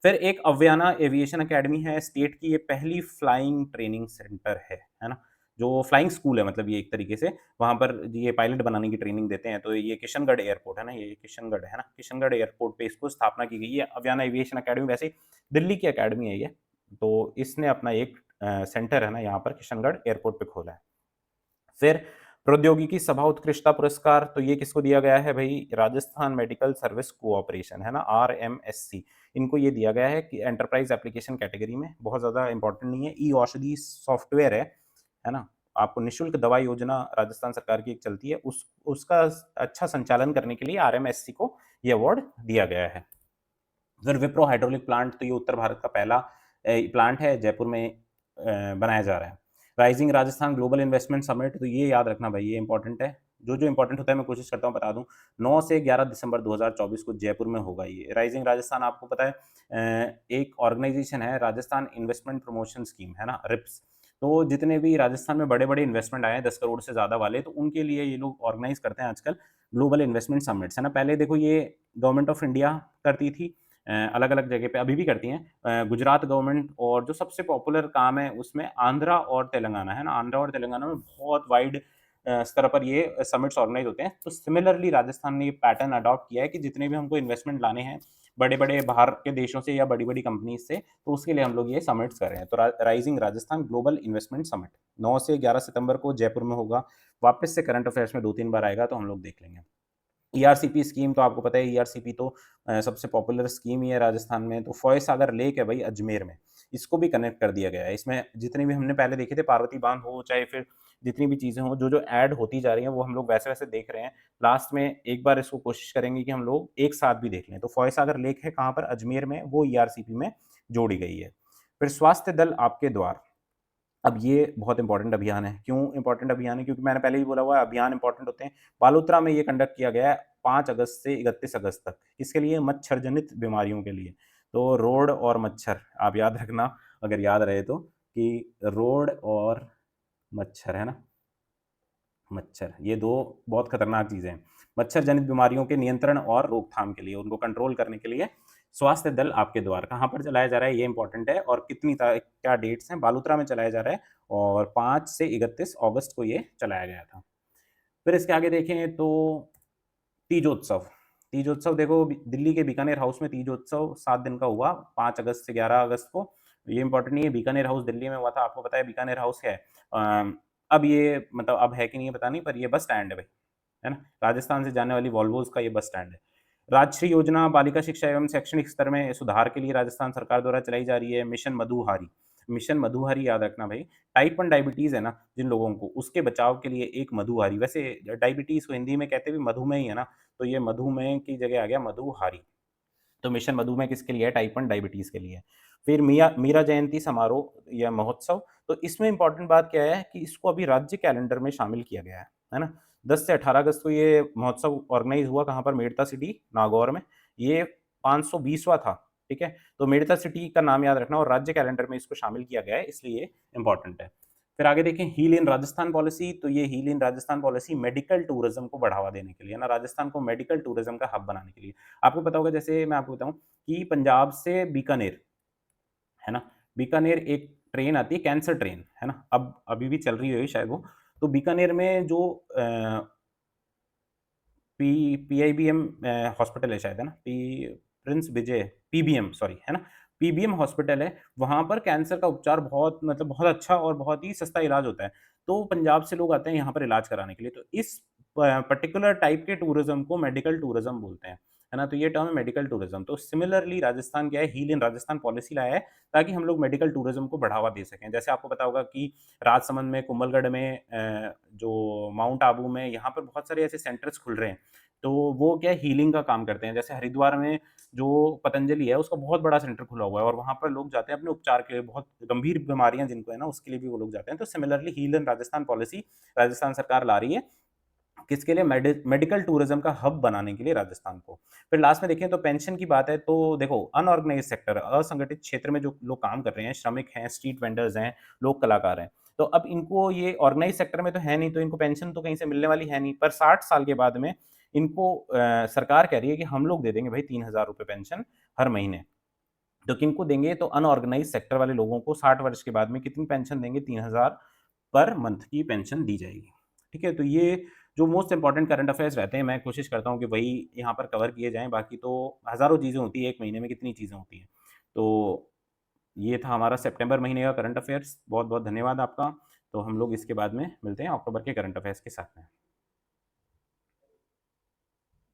फिर एक अव्याना एविएशन अकेडमी है, स्टेट की ये पहली फ्लाइंग ट्रेनिंग सेंटर है ना? जो फ्लाइंग स्कूल है मतलब ये एक तरीके से, वहाँ पर ये पायलट बनाने की ट्रेनिंग देते हैं, तो ये किशनगढ़ एयरपोर्ट है ना, ये किशनगढ़ है ना? किशनगढ़ एयरपोर्ट पे इसको स्थापना की गई है। अव्याना एविएशन अकेडमी वैसे दिल्ली की अकेडमी है ये, तो इसने अपना एक सेंटर है ना यहाँ पर किशनगढ़ एयरपोर्ट पे खोला है। फिर प्रौद्योगिकी सभा उत्कृष्टता पुरस्कार, तो ये किसको दिया गया है भई? राजस्थान मेडिकल सर्विस कोऑपरेशन है ना, आरएमएससी, इनको ये दिया गया है कि एंटरप्राइज़ एप्लीकेशन कैटेगरी में, बहुत ज़्यादा इम्पोर्टेंट नहीं है, ई-औषधि सॉफ्टवेयर है ना? आपको निःशुल्क दवा योजना राजस्थान सरकार की एक चलती है, उसका अच्छा संचालन करने के लिए आरएमएससी को ये अवार्ड दिया गया है। फिर विप्रो हाइड्रोलिक प्लांट, तो ये उत्तर भारत का पहला प्लांट है, जयपुर में बनाया जा रहा है। Rising Rajasthan global investment summit, तो ये याद रखना भाई, ये इंपॉर्टेंट है। जो-जो इंपॉर्टेंट होता है मैं कोशिश करता हूँ बता दूँ। 9 से 11 दिसंबर 2024 को जयपुर में होगा ये। राइजिंग राजस्थान आपको पता है एक ऑर्गेनाइजेशन है, राजस्थान इन्वेस्टमेंट प्रमोशन स्कीम है ना, रिप्स। तो जितने भी राजस्थान में बड़े-बड़े इन्वेस्टमेंट आए हैं 10 करोड़ से ज़्यादा वाले, तो उनके लिए ये लोग ऑर्गेनाइज़ करते हैं आजकल ग्लोबल इन्वेस्टमेंट समिट्स है ना। पहले देखो ये गवर्नमेंट ऑफ इंडिया करती थी, अलग-अलग जगह पे अभी भी करती हैं। गुजरात गवर्नमेंट, और जो सबसे पॉपुलर काम है उसमें आंध्रा और तेलंगाना है ना, आंध्रा और तेलंगाना में बहुत वाइड स्तर पर ये समिट्स ऑर्गेनाइज़ होते हैं। तो सिमिलरली राजस्थान ने ये पैटर्न अडॉप्ट किया है कि जितने भी हमको इन्वेस्टमेंट लाने हैं, बड़े-बड़े बाहर के देशों से या बड़ी-बड़ी कंपनीज़ से, तो उसके लिए हम लोग ये समिट्स कर रहे हैं। तो rising Rajasthan global investment summit 9 से 11 सितंबर को जयपुर में होगा। वापस से करंट अफेयर्स में 2-3 बार आएगा, तो हम लोग देख लेंगे। ईआरसीपी स्कीम तो आपको पता है, ईआरसीपी तो सबसे पॉपुलर स्कीम ही है राजस्थान में। तो फॉय सागर लेक है भाई अजमेर में, इसको भी कनेक्ट कर दिया गया है। इसमें जितने भी हमने पहले देखे थे, पार्वती बांध हो, चाहे फिर जितनी भी चीज़ें हों, जो-जो ऐड होती जा रही हैं, वो हम लोग वैसे-वैसे देख रहे हैं। लास्ट में एक बार इसको कोशिश करेंगे कि हम लोग एक साथ भी देख लें। तो फॉय सागर लेक है कहाँ पर? अजमेर में, वो ईआरसीपी में जोड़ी गई है। फिर स्वास्थ्य दल आपके द्वार, अब ये बहुत इंपॉर्टेंट अभियान है। क्यों इंपॉर्टेंट अभियान है? क्योंकि मैंने पहले ही बोला हुआ है, अभियान इंपॉर्टेंट होते हैं। बालोतरा में ये कंडक्ट किया गया है 5 अगस्त से 31 अगस्त तक। किसके लिए? मच्छर जनित बीमारियों के लिए। तो रोड और मच्छर, आप याद रखना, अगर याद रहे तो, कि रोड और मच्छर, है ना? मच्छर, ये 2 बहुत खतरनाक चीज़ें हैं। मच्छर जनित बीमारियों के नियंत्रण और रोकथाम के लिए, उनको कंट्रोल करने के लिए स्वास्थ्य दल आपके द्वार कहाँ पर चलाया जा रहा है, ये इंपॉर्टेंट है, और कितनी क्या डेट्स हैं? बालोतरा में चलाया जा रहा है और 5 से 31 अगस्त को ये चलाया गया था। फिर इसके आगे देखें तो तीजोत्सव। तीजोत्सव देखो, दिल्ली के बीकानेर हाउस में तीजोत्सव 7 दिन का हुआ, 5 अगस्त से 11 अगस्त को। ये इंपॉर्टेंट नहीं है, बीकानेर हाउस दिल्ली में हुआ था, आपको पता है बीकानेर हाउस क्या है? अब ये मतलब अब है कि नहीं है पता नहीं, पर ये बस स्टैंड है भाई, है ना? राजस्थान से जाने वाली वॉल्वोज़ का ये बस स्टैंड है। राजश्री योजना बालिका शिक्षा एवं शैक्षणिक स्तर में सुधार के लिए राजस्थान सरकार द्वारा चलाई जा रही है। मिशन मधुहारी, मिशन मधुहारी याद रखना भाई। टाइप 1 डायबिटीज़ है ना जिन लोगों को, उसके बचाव के लिए एक मधुहारी, वैसे डायबिटीज़ को हिंदी में कहते भी मधुमेह ही है ना, तो ये मधुमेह की जगह आ गया मधुहारी। तो मिशन मधुमेह किसके लिए है? टाइप 1 डायबिटीज़ के लिए है। फिर मीरा जयंती समारोह या महोत्सव, तो इसमें इम्पोर्टेंट बात क्या है कि इसको अभी राज्य कैलेंडर में शामिल किया गया है ना? 10 से 18 अगस्त को ये महोत्सव ऑर्गेनाइज़ हुआ, कहाँ पर? मेड़ता सिटी, नागौर में। ये 520वां था, ठीक है? तो मेड़ता सिटी का नाम याद रखना, और राज्य कैलेंडर में इसको शामिल किया गया है, इसलिए ये इम्पोर्टेंट है। फिर आगे देखें हील इन राजस्थान पॉलिसी, तो ये heal in Rajasthan policy medical tourism को बढ़ावा देने के लिए है ना, राजस्थान को मेडिकल टूरिज़्म का हब बनाने के लिए। आपको पता होगा, जैसे मैं आपको बताऊँ कि पंजाब से बीकानेर, है ना? बीकानेर एक ट्रेन आती है, कैंसर ट्रेन, है ना? अब अभी भी चल रही होगी शायद वो। तो बीकानेर में जो पीआईबीएम हॉस्पिटल है शायद, है ना? प्रिंस विजय, पीबीएम सॉरी, है ना? पीबीएम हॉस्पिटल है, वहाँ पर कैंसर का उपचार बहुत मतलब बहुत अच्छा और बहुत ही सस्ता इलाज होता है। तो पंजाब से लोग आते हैं यहाँ पर इलाज कराने के लिए, तो इस पर्टिकुलर टाइप के टूरिज़्म को मेडिकल टूरिज़्म बोलते हैं, है ना? तो ये टर्म है मेडिकल टूरिज़्म। तो सिमिलरली राजस्थान क्या है, हील इन राजस्थान पॉलिसी लाया है, ताकि हम लोग मेडिकल टूरिज़्म को बढ़ावा दे सकें। जैसे आपको पता होगा कि राजसमंद में, कुंभलगढ़ में जो माउंट आबू में, यहाँ पर बहुत सारे ऐसे सेंटर्स खुल रहे हैं। तो वो क्या है, हीलिंग का काम करते हैं। जैसे हरिद्वार में जो पतंजलि है, उसका बहुत बड़ा सेंटर खुला हुआ है और वहाँ पर लोग जाते हैं अपने उपचार के लिए, बहुत गंभीर बीमारियाँ जिनको है ना, उसके लिए भी वो लोग जाते हैं। तो similarly heal in Rajasthan policy Rajasthan सरकार ला रही है, किसके लिए? मेडिकल टूरिज्म का हब बनाने के लिए राजस्थान को। फिर लास्ट में देखें तो पेंशन की बात है, तो देखो अनऑर्गेनाइज्ड सेक्टर, असंगठित क्षेत्र में जो लोग काम कर रहे हैं, श्रमिक हैं, स्ट्रीट वेंडर्स हैं, लोक कलाकार हैं, तो अब इनको ये ऑर्गेनाइज्ड सेक्टर में तो है नहीं, तो इनको पेंशन तो कहीं से मिलने वाली है नहीं। पर 60 साल के बाद में इनको सरकार कह रही है कि हम लोग दे देंगे भाई 3,000 रुपए पेंशन हर महीने। तो किनको देंगे? तो अनऑर्गेनाइज्ड सेक्टर वाले लोगों को 60 वर्ष के बाद में कितनी पेंशन देंगे? 3,000 पर मंथ की पेंशन दी जाएगी। ठीक है? तो ये जो मोस्ट इम्पोर्टेंट करंट अफेयर्स रहते हैं, मैं कोशिश करता हूँ कि वही यहाँ पर कवर किए जाएँ, बाकी तो हज़ारों चीज़ें होती हैं, 1 महीने में कितनी चीज़ें होती हैं। तो ये था हमारा सितंबर महीने का करंट अफेयर्स। बहुत-बहुत धन्यवाद आपका। तो हम लोग इसके बाद में मिलते हैं अक्टूबर के करंट अफेयर्स के साथ में।